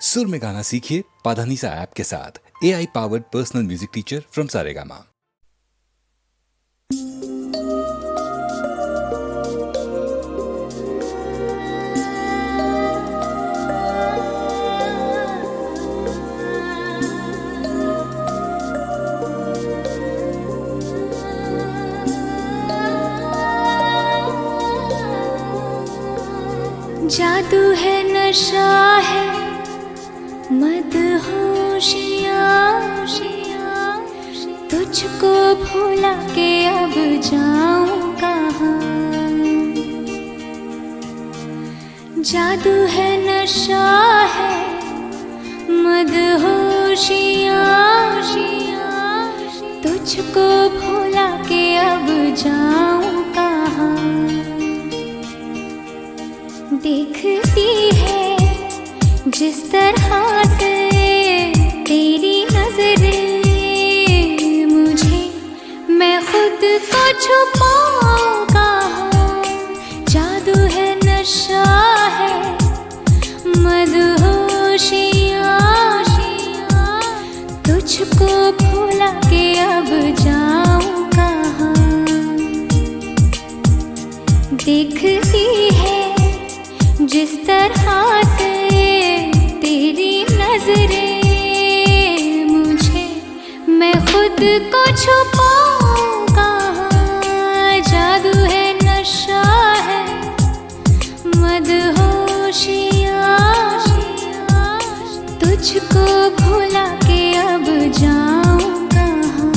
सुर में गाना सीखिए पाधानीसा ऐप के साथ। AI powered personal music teacher from Saregama. जादू है, नशा है, मदहोशियाँ, तुझको भुला के अब जाऊं कहाँ। जादू है, नशा है, मदहोशियाँ, तुझको भुला के अब जाऊं कहाँ। देखती है जिस तरह से तेरी नजरें मुझे, मैं खुद को छुपाऊं कहाँ। जादू है, नशा है, मदहोशियाँ, तुझको भुला के अब जाऊं कहाँ। देखती है जिस तरह से तेरी नजरें मुझे, मैं खुद को छुपाऊं कहाँ। जादू है, नशा है, मदहोशियाँ, तुझको भुला के अब जाऊं कहाँ।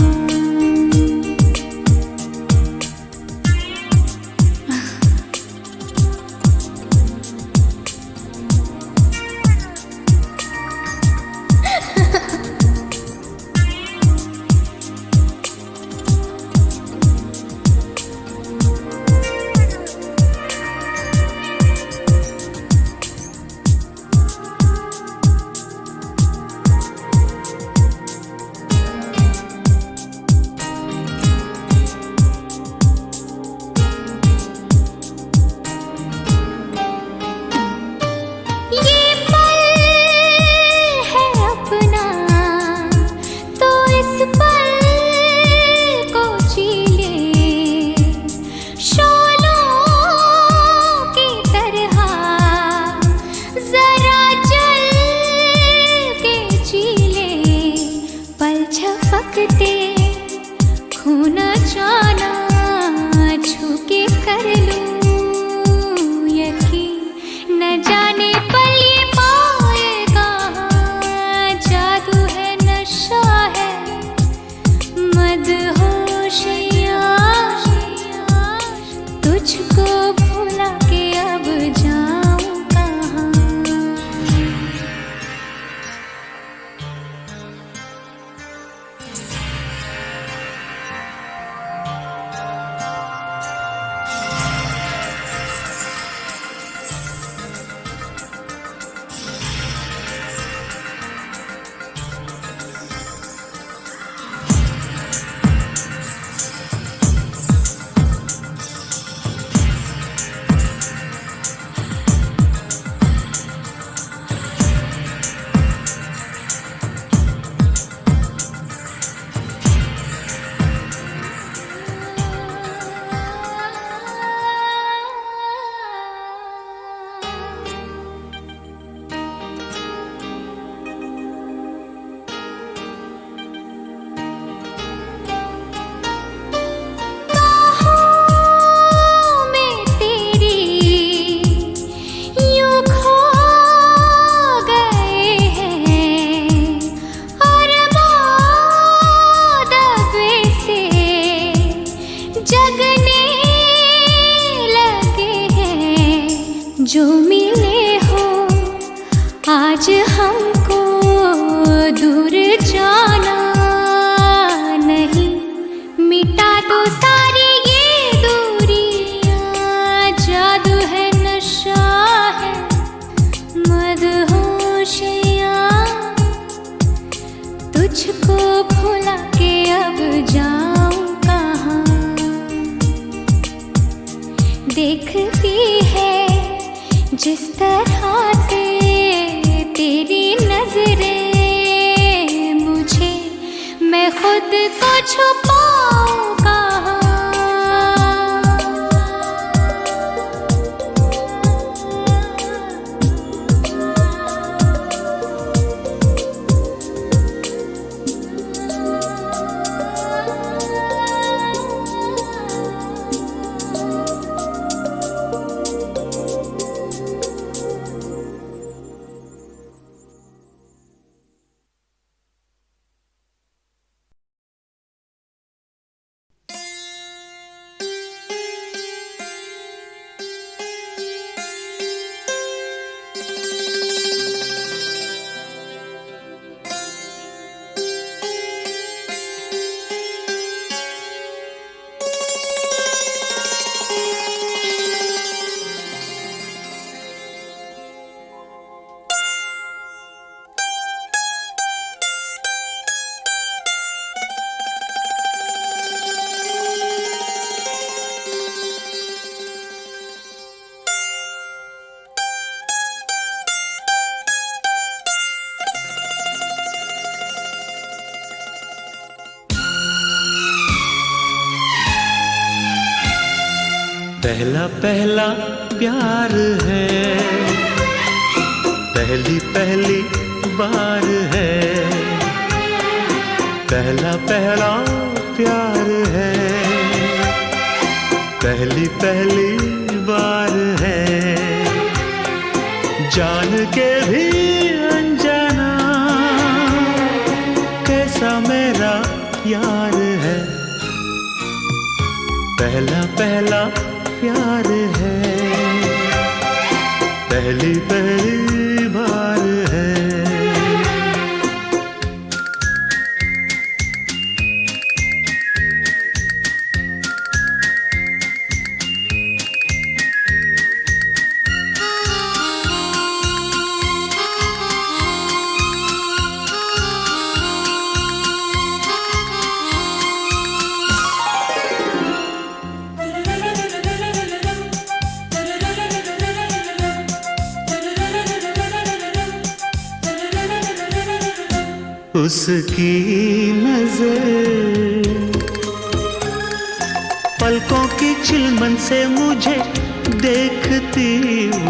जो मिले हो आज हमको, दूर जाना नहीं, मिटा दो सारी ये दूरियां। जादू है, नशा है, मदहोशियाँ, तुझको भुला के अब जाऊं कहाँ। देखती है जिस तरह से तेरी छुपाऊं कहाँ। पहला पहला प्यार है, पहली पहली बार है। पहला पहला प्यार है, पहली पहली बार है। जान के भी अनजाना कैसा मेरा यार है। पहला पहला प्यार है, पहली पहली बार है। उसकी नजर पलकों की चिलमन से मुझे देखती।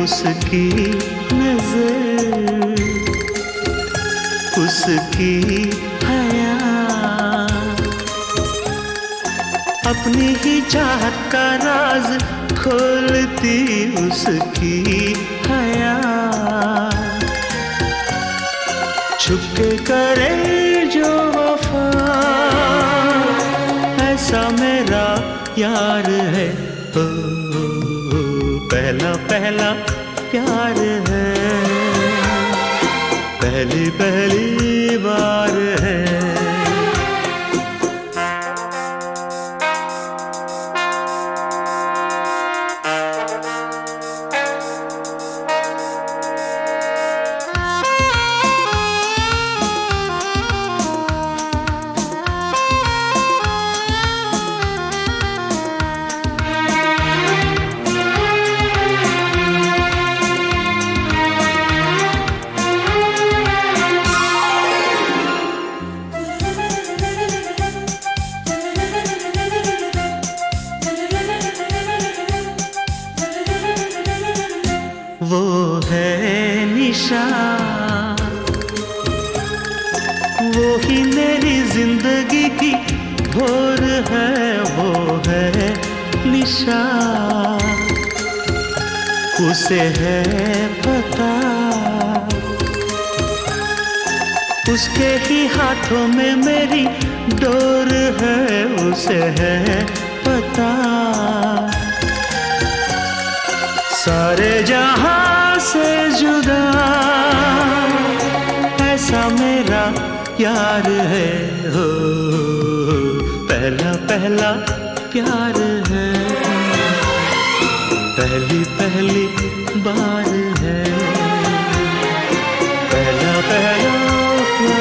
उसकी नजर, उसकी हया अपनी ही चाहत का राज खोलती। उसकी हया छुपके करे जो वफा, ऐसा मेरा यार है। ओ, पहला पहला प्यार है, पहली पहली बार है। वो है निशा, वो ही मेरी जिंदगी की भोर है। वो है निशा, उसे है पता, उसके ही हाथों में मेरी डोर है। उसे है पता, सारे जहां से जुदा ऐसा मेरा यार है। हो पहला पहला प्यार है, पहली पहली बार है। पहला पहला प्यार है,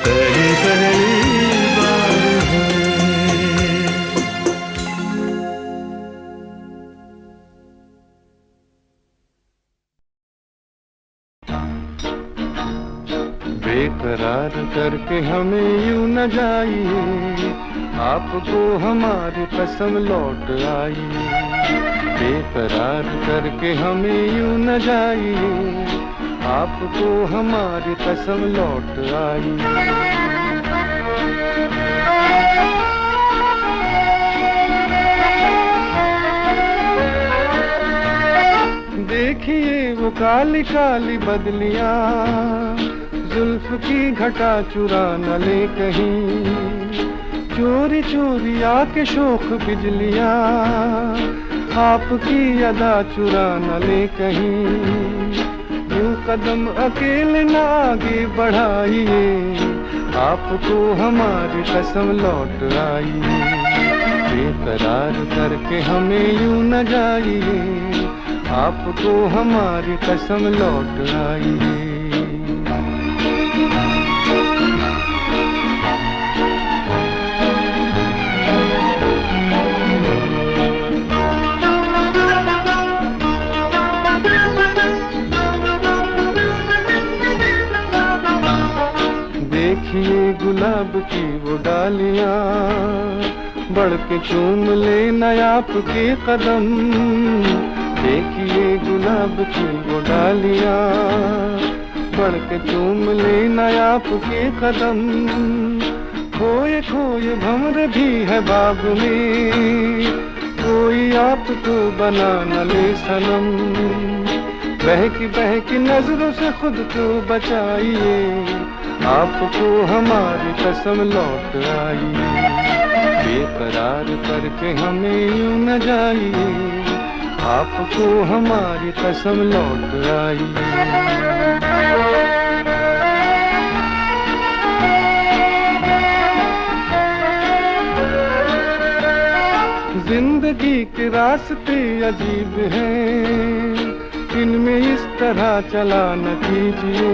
पहली पहली बार है। बेकरार करके हमें यूं न जाइए, आपको हमारी कसम लौट आई। बेकरार करके हमें यूं न जाइए, आपको हमारी कसम लौट आई। देखिए वो काली काली बदलियां, जुल्फ की घटा चुरा न ले कहीं, चोरी चोरी आके शोख बिजलियां, आपकी अदा चुरा न ले कहीं। यूं कदम अकेले न आगे बढ़ाइए, आपको हमारी कसम लौट आई। बेकरार करके हमें यूं न जाइए, आपको हमारी कसम लौट आई। देखिए गुलाब की वो डालियां, बढ़ के चूम ले नया आपके कदम। देखिए गुलाब की वो डालियां, बढ़ के चूम ले नया आपके कदम। खोए खोए भंवर भी है बाग में, कोई आपको बना न ले सनम। बहकी नजरों से खुद को बचाइए, आपको हमारी कसम लौट आई। बेकरार करके हमें यूं न जाइए, आपको हमारी कसम लौट आई। जिंदगी के रास्ते अजीब हैं, इनमें इस तरह चला न कीजिए।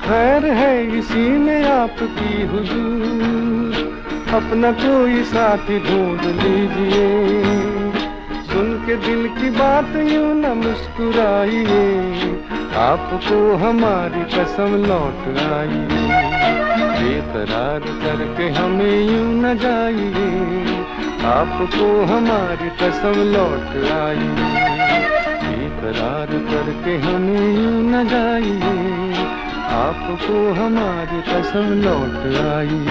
खैर है इसी में आपकी हुजूर, अपना कोई साथी ढूंढ लीजिए। सुन के दिल की बात यूं न मुस्कुराइए, आपको हमारी कसम लौट आई। बेकरार करके हमें यूं न जाइए, आपको हमारी कसम लौट आई। बेकरार करके हमें यूं न जाइए, आपको हमारी कसम लौट आई।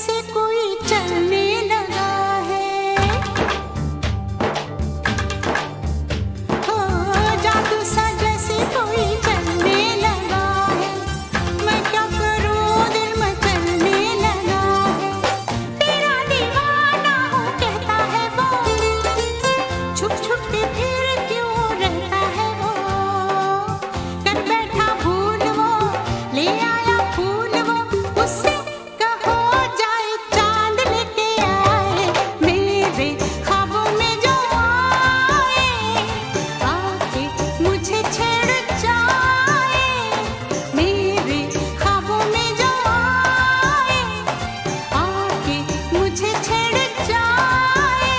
जैसे कोई चलने लगा है। हो जादू सा जैसे कोई चलने लगा है। मैं क्या करूं दिल में चलने लगा है। तेरा दीवाना हूँ कहता है वो, छुप छुप के फिर क्यों रहता है वो। कर बैठा भूल वो, ले आया फूल वो, उससे कहो जाए चांद लेके आए। मेरे ख्वाबों में जो आए, आके मुझे छेड़ जाए। मेरे ख्वाबों में जो आए, आके मुझे छेड़ जाए।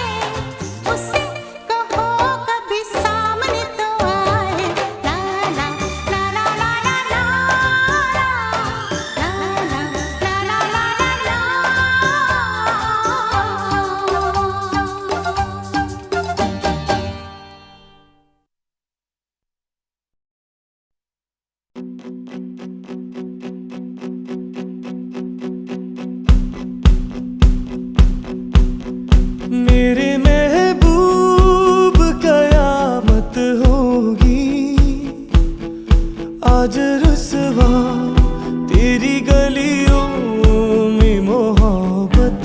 उससे कहो कभी सामने तो आए। ला ला ला ला ला ला ला ला ला ला ला ला मेरे महबूब कयामत होगी आज रुसवा तेरी गलियों में मोहब्बत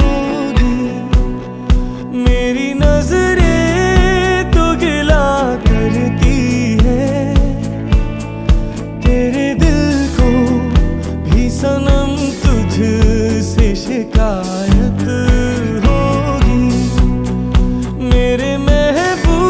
होगी। मेरी नजरें तो गिला करती है, तेरे दिल को भी सनम तुझसे शिकायत होगी। मेरे महबूब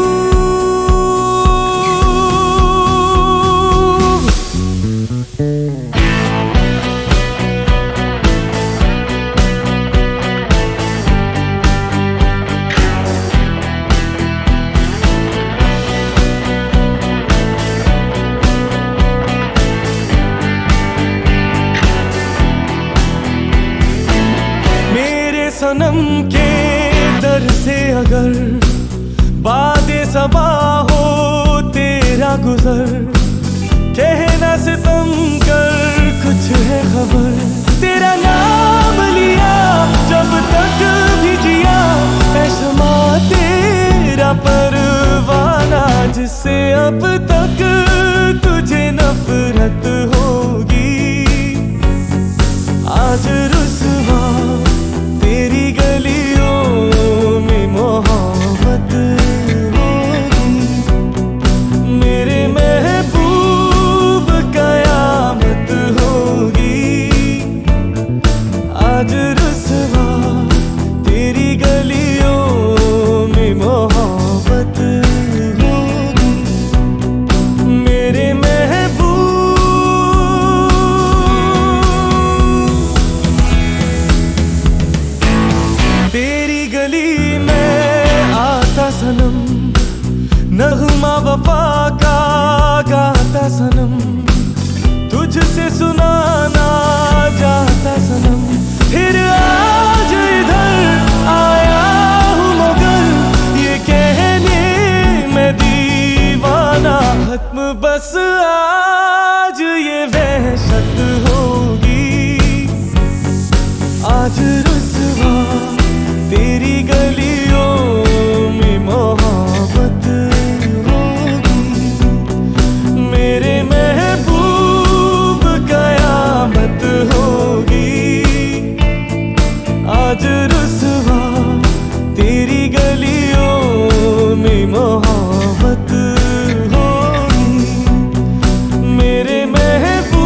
मेरे सनम के दर से अगर बादे सबा हो तेरा गुजर, कहना सितम कर कुछ है खबर। तेरा नाम लिया जब तक भी जिया, ऐशमा तेरा परवाना जिससे अब तक तुझे नफरत होगी। आज रुसवा तेरी गलियों में मोहब्बत होगी। मेरे महबूब कयामत होगी आज रुसवा तेरी गलियों में मोहब्बत होगी। मेरे महबूब तेरी गली में आता सनम, नगमा वफा का गाता सनम, तुझसे सुनाना जाता सनम। फिर आज इधर आया हूँ मगर ये कहने मैं दीवाना, खत्म बस आज ये वहशत होगी। आज रुसवा तेरी गलियों में मोहब्बत होगी। मेरे महबूब कयामत होगी आज रुसवा तेरी गलियों में मोहब्बत होगी। मेरे महबूब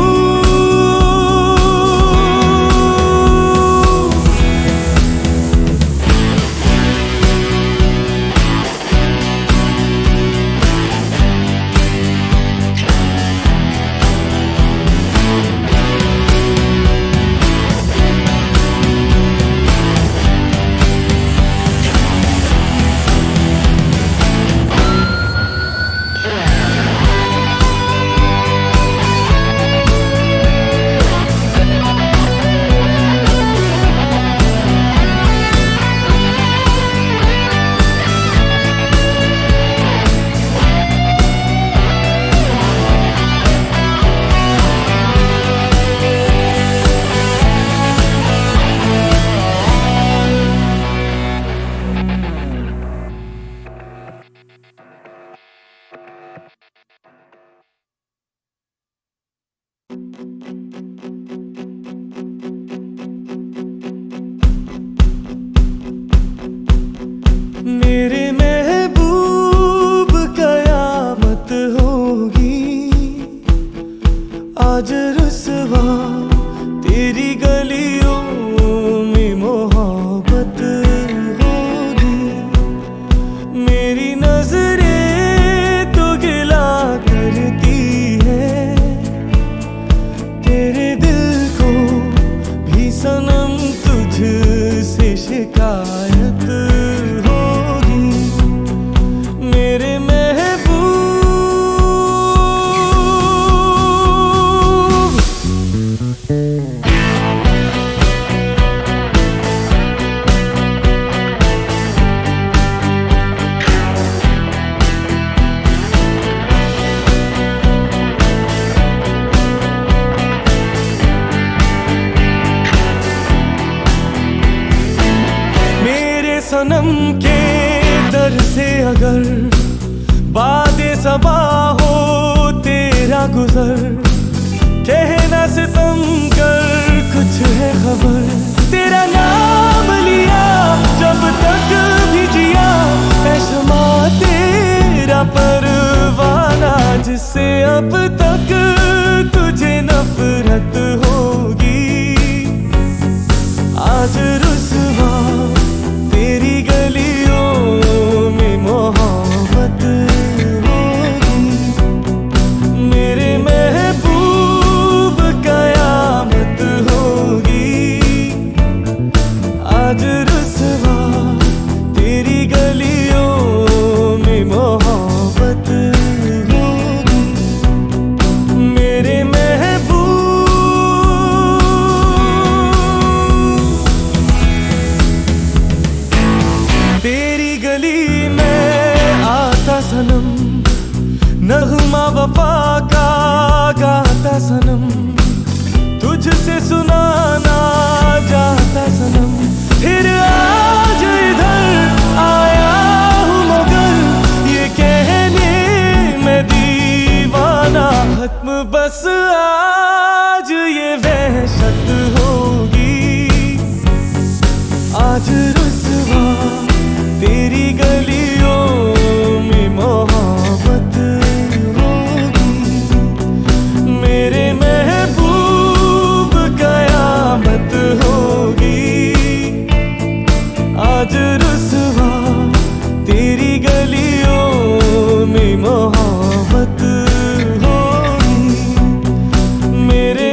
सनम तुझसे शिकायत होगी मेरे महबूब। सनम के दर से अगर बादे सबा हो तेरा गुजर, कहना सितम कर कुछ है खबर। तेरा नाम लिया जब तक भी जिया, ऐशमा तेरा परवाना जिससे अब तक तुझे नफरत होगी। आज रुसवा तेरी गलियों में मोहब्बत होगी मेरे महबूब, कयामत होगी। आज रुसवा तेरी गलियों में मोहब्बत होगी मेरे तेरी गली में आता सनम, नगमा वफा का गाता सनम, तुझसे सुनाना जाता सनम। फिर आज इधर आया हूँ मगर ये कहने मैं दीवाना, खत्म बस आज ये वहशत होगी। आज रुसवा तेरी गलियों में मोहब्बत होगी मेरे महबूब, कयामत होगी। आज रुसवा तेरी गलियों में मोहब्बत होगी मेरे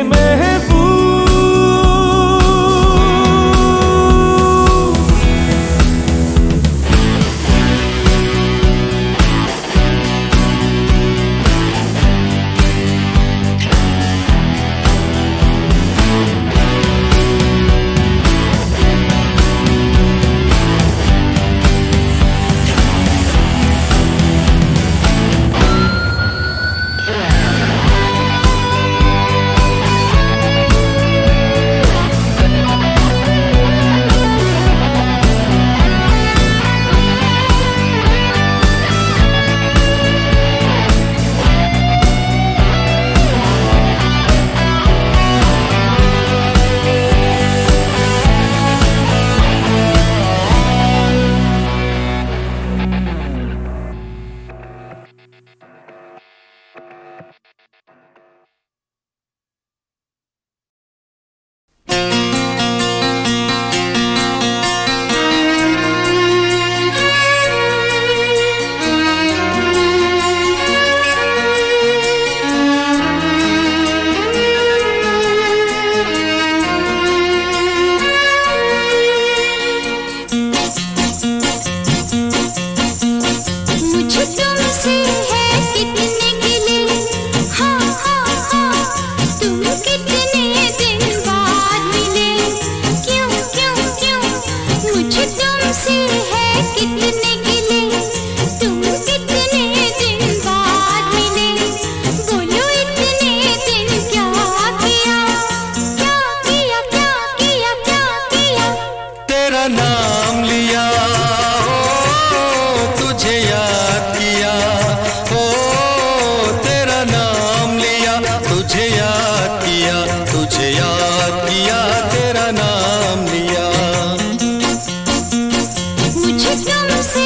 मुझे तुमसे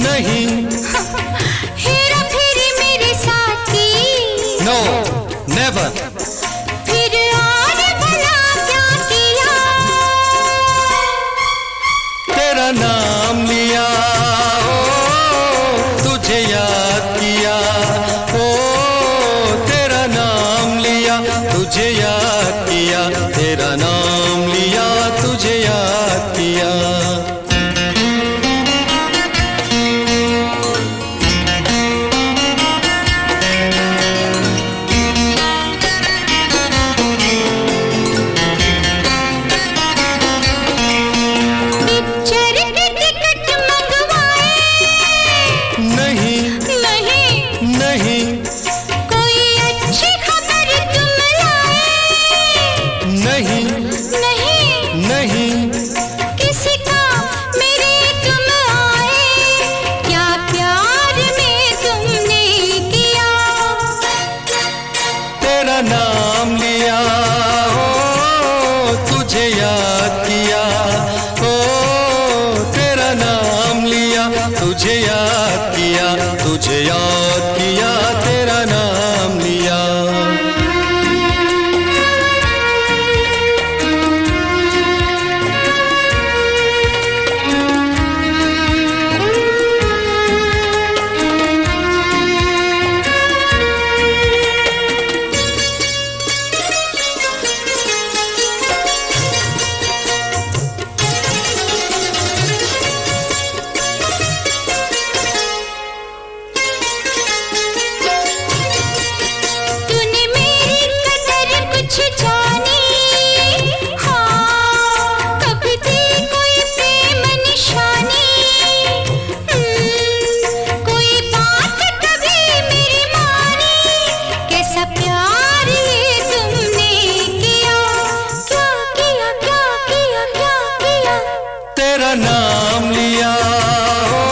नहीं हेरा फेरी मेरे साथ की, नो नेवर, फिर और भला क्या किया, तेरा नाम लिया, ओ तुझे याद किया, ओ तेरा नाम लिया, तुझे याद किया, तेरा नाम लिया, तुझे याद किया। पिक्चर के टिकट मंगवाए, नहीं नहीं नहीं कोई अच्छी खबर तुम लाए, नहीं नहीं नहीं किसी का मेरे तुम आए, क्या प्यार में तुमने किया, तेरा नाम लिया, ओ तुझे याद किया, ओ तेरा नाम लिया, तुझे याद किया, तुझे याद किया, तेरा नाम लिया। तूने मेरी कदर कुछ जानी, हाँ कभी थी कोई प्रेम निशानी, कोई बात कभी मेरी मानी, कैसा प्यार ये तुमने किया, क्या किया क्या किया क्या किया, तेरा नाम लिया, ओ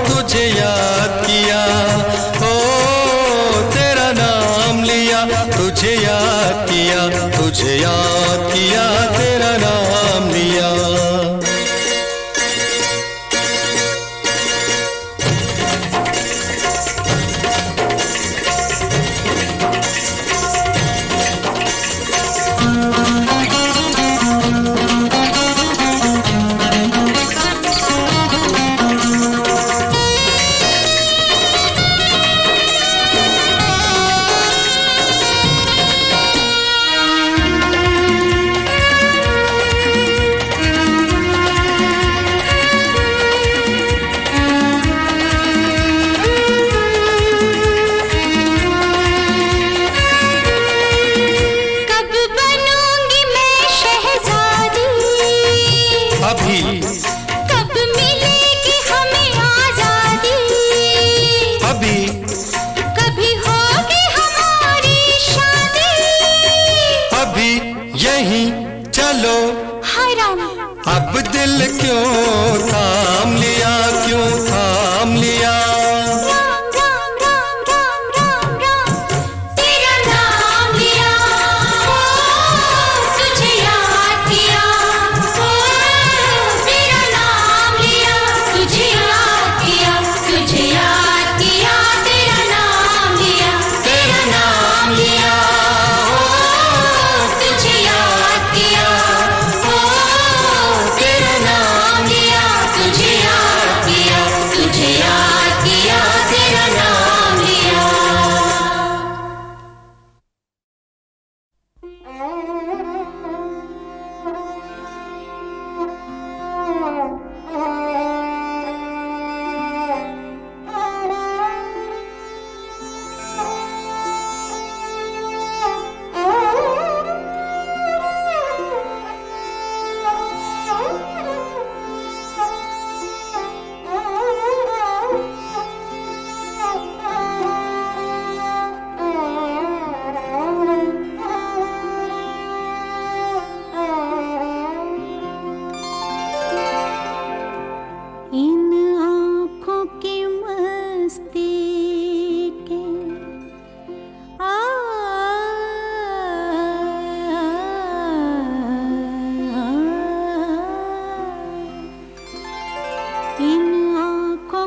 तुझे याद किया, ओ तेरा नाम लिया, तुझे याद किया, तुझे याद किया, तेरा नाम लिया। कब बनूंगी मैं शहजादी, अभी कब मिलेगी हमें आजादी, अभी कभी होगी हमारी शादी, अभी यहीं चलो, हराम अब दिल क्यों थाम लिया, क्यों थाम लिया, राम राम राम राम राम राम, तेरा नाम लिया, ओ तुझे याद किया, ओ तेरा नाम लिया, तुझे याद किया, तुझे याद किया, तेरा नाम लिया, तेरा नाम लिया, ओ तुझे याद किया, ओ तेरा नाम लिया, तुझे याद किया, तुझे याद किया, तेरा नाम लिया। इन आँखों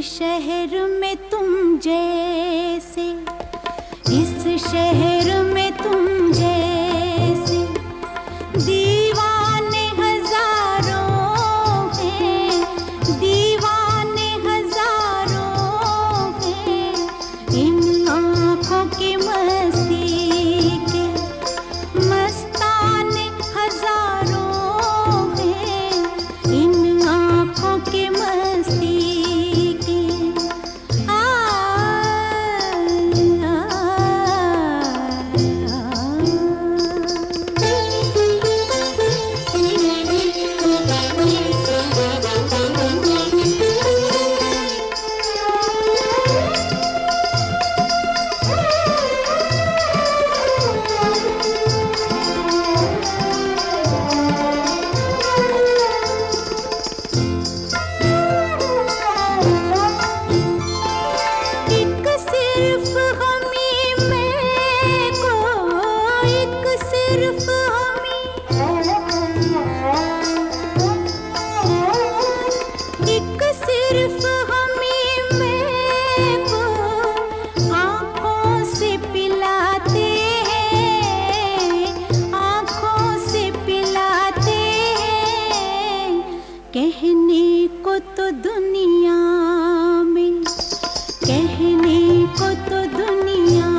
शहर में तुम जैसे, इस शहर में तुम जैसे दीवाने हजारों हैं, दीवाने हजारों हैं। इन आँखों की मस्ती के मस्ताने हजारों हैं, इन आँखों की मस्ती के। आ, एक सिर्फ हमी मैं को, एक सिर्फ हमी, एक सिर्फ हमी मैं को आँखों से पिलाते हैं, आँखों से पिलाते हैं। कहने को तो दुनिया में, कहने को तो दुनिया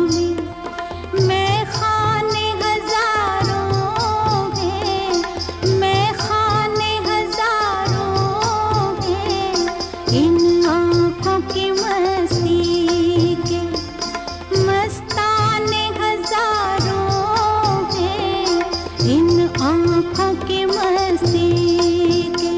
में मैं खाने हजारों हैं, मैं खाने हजारों हैं। इन आँखों की मस्ती के मस्ताने हजारों हैं, इन आँखों की मस्ती के।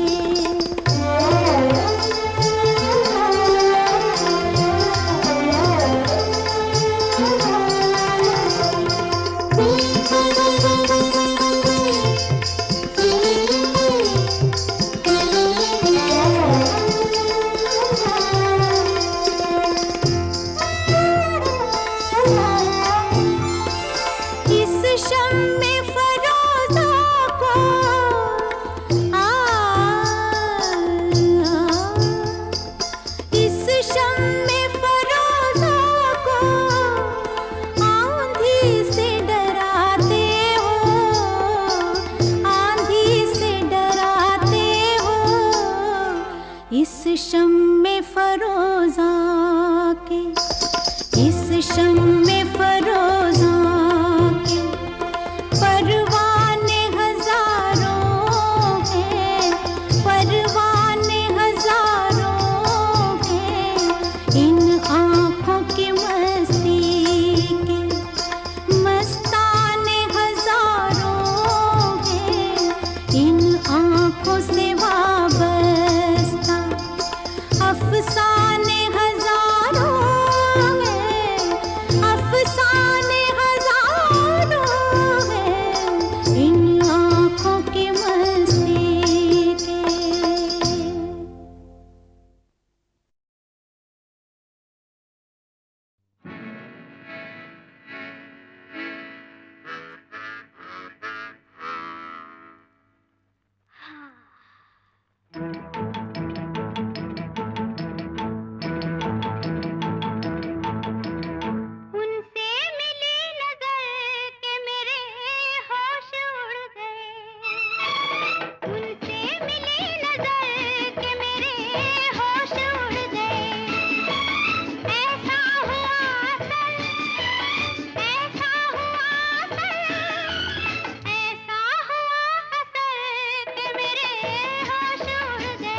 इस शम्मे फरोज़ा को इस शम्मे फरोज़ा को आंधी से डराते हो, आंधी से डराते हो। इस शम्मे फरोज़ा के, इस शम्मे फरोज़ा के परवाने हजारों हैं, परवाने हजारों हैं। इन आँखों की मस्ती के मस्ताने हजारों हैं, इन आँखों से वाबस्ता अफसाने हजारों हैं, अफसाने हजारों हैं। इन आँखों की मस्ती के। उनसे मिली नजर के मेरे होश उड़ गए, उनसे मिली नजर के मेरे होश उड़ गए। ऐसा हुआ कल, ऐसा हुआ कल, ऐसा हुआ कल के मेरे होश उड़ गए।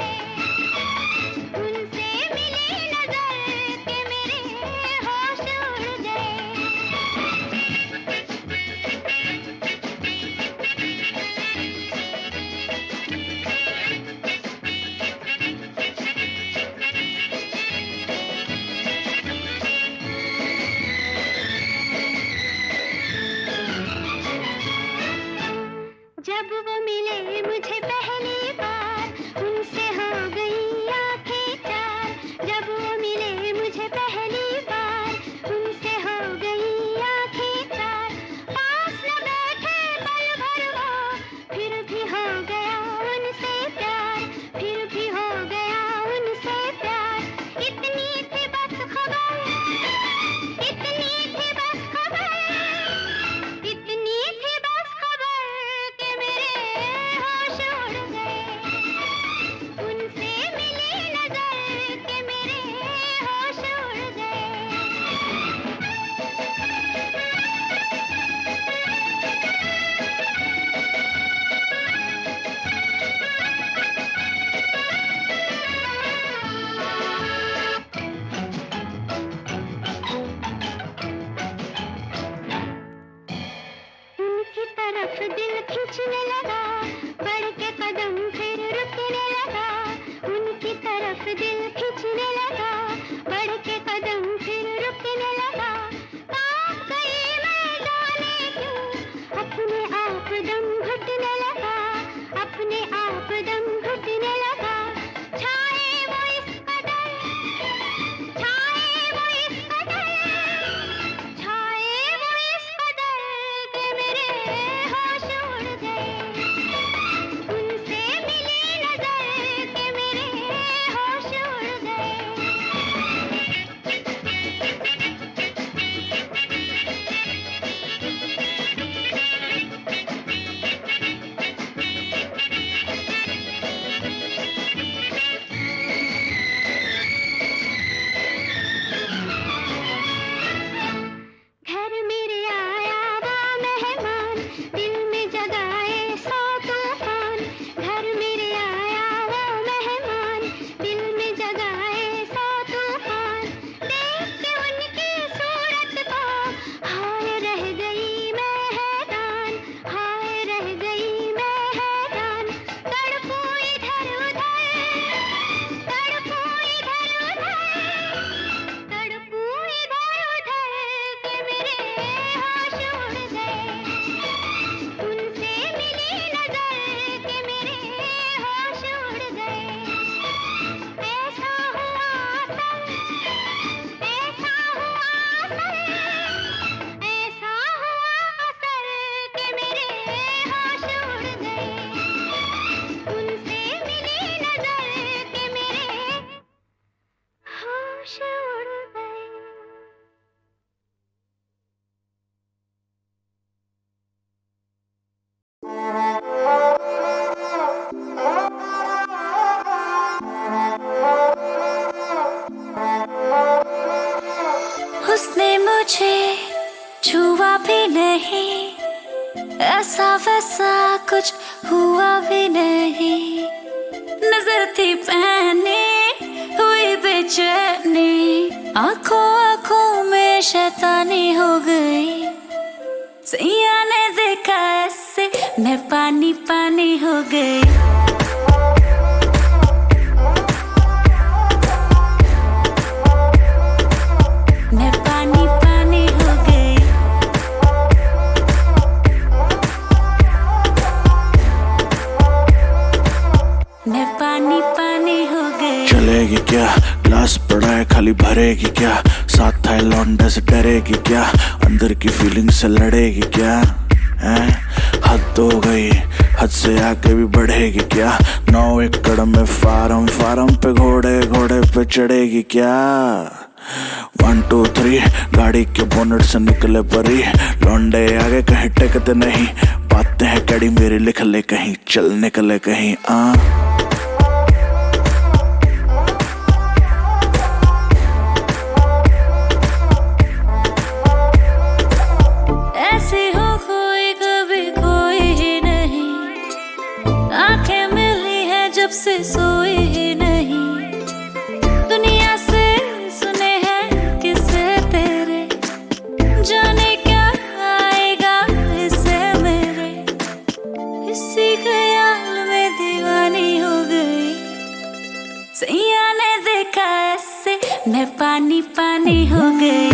मुझे छुआ भी नहीं, ऐसा वैसा कुछ हुआ भी नहीं। नजर थी पहने हुई बेचैनी, आंखों आंखों में शैतानी हो गई। सैया ने देखा ऐसे मैं पानी पानी हो गई। मैं पानी पानी हो गई। मैं पानी पानी हो गई। चलेगी क्या, ग्लास पड़ा है खाली भरेगी क्या, साथ था लौंडे से डरेगी क्या, अंदर की फीलिंग से लड़ेगी क्या, हैं? हद हो गई, हद से आगे भी बढ़ेगी क्या, 9 एकड़ में फार्म, फार्म पे घोड़े, घोड़े पे चढ़ेगी क्या। 1 2 3 गाड़ी के बोनट से निकले परी, लौंडे आगे कहीं टेकते नहीं, बातें हैं कड़ी मेरी लिख ले कहीं, चल निकले कहीं। ऐसे हो कोई कभी कोई ही नहीं, आंखें मिली है जब से सोई ही नहीं। दुनिया से सुने हैं किस्से तेरे, जाने क्या आएगा इससे मेरे। इसी ख्याल में दीवानी हो गई। सैया ने देखा ऐसे मैं पानी पानी हो गई।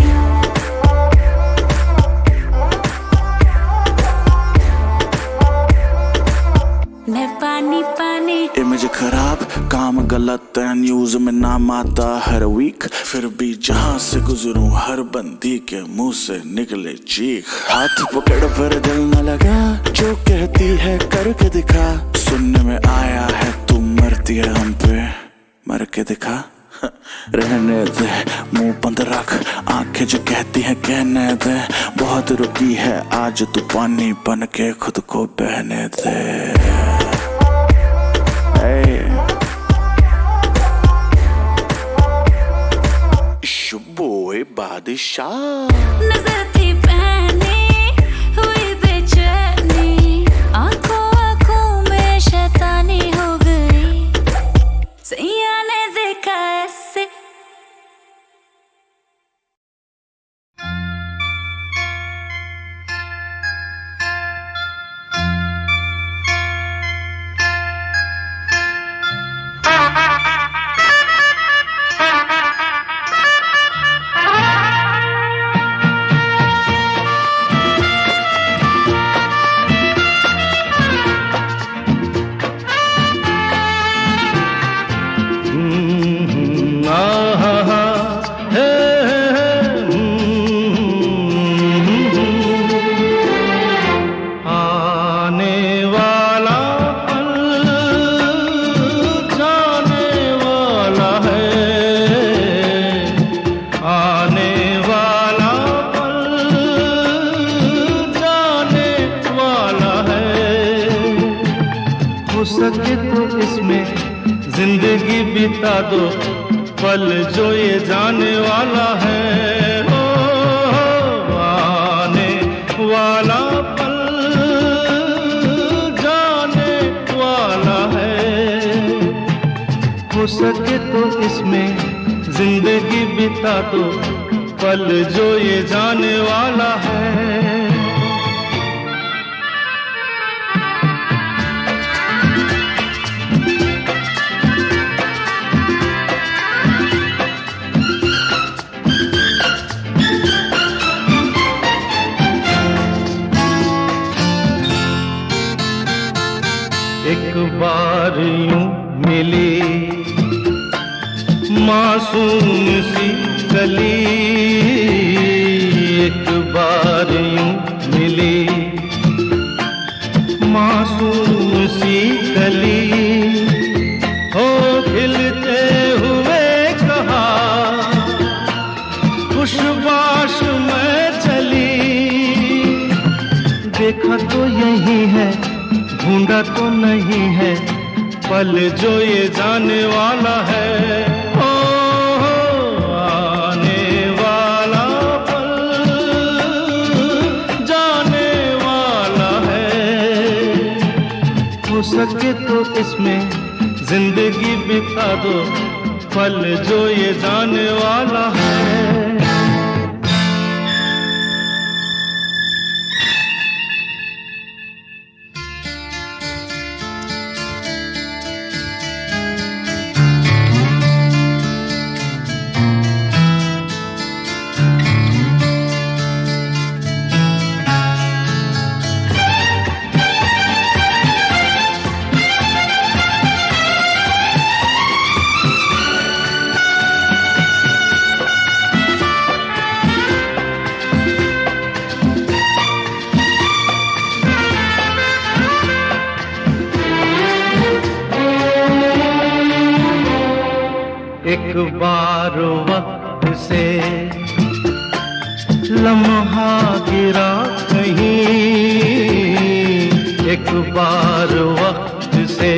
मैं पानी पानी। इमेज खराब, काम गलत है, न्यूज में नाम आता हर वीक, फिर भी जहां से गुजरूं हर बंदी के मुंह से निकले चीख। हाथ पकड़ पर दिल न लगा, जो कहती है करके दिखा, सुनने में आया है तू मरती है हम पे, मर के दिखा। रहने दे, मुंह बंद रख, आंखें जो कहती हैं कहने दे, बहुत रुकी है आज तू पानी बन के खुद को बहने दे। बोए बादशाह। नजर थी पहने हुई बेचैनी, आंखों आंखों में शैतानी हो गई। सैया ने देखा ऐसे। सके तो इसमें जिंदगी बिता दो, पल जो ये जाने वाला है। ओ, आने वाला पल जाने वाला है। हो सके तो इसमें जिंदगी बिता दो, पल जो ये जाने वाला है। एक बार यूं मिली मासूम सी कली, एक बार यूं मिली मासूम सी कली, हो खिलते हुए कहा खुशबाश में चली। देखा तो यही है, ढूंढा तो नहीं है, पल जो ये जाने वाला है। ओ, आने वाला पल सके तो इसमें जिंदगी बिता दो, पल जो ये जाने वाला है। एक बार वक्त से लम्हा गिरा कहीं, एक बार वक्त से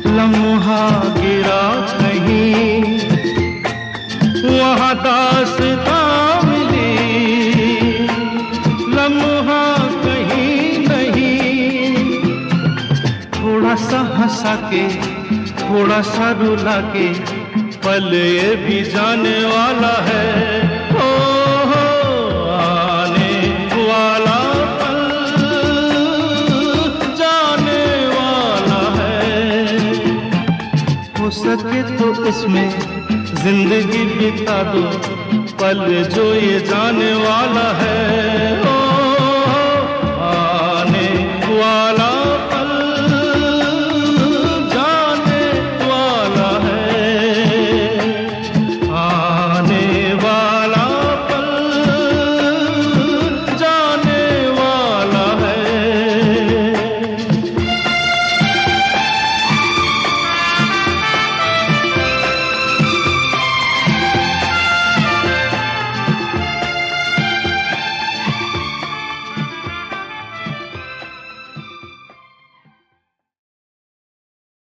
लम्हा गिरा कहीं, वहाँ दास्तां मिली, लम्हा कहीं नहीं। थोड़ा सा हंसा के थोड़ा सा रुला के पल ये भी जाने वाला है। हो आने वाला पल जाने वाला है। हो सके तो इसमें जिंदगी बिता दो, पल जो ये जाने वाला है।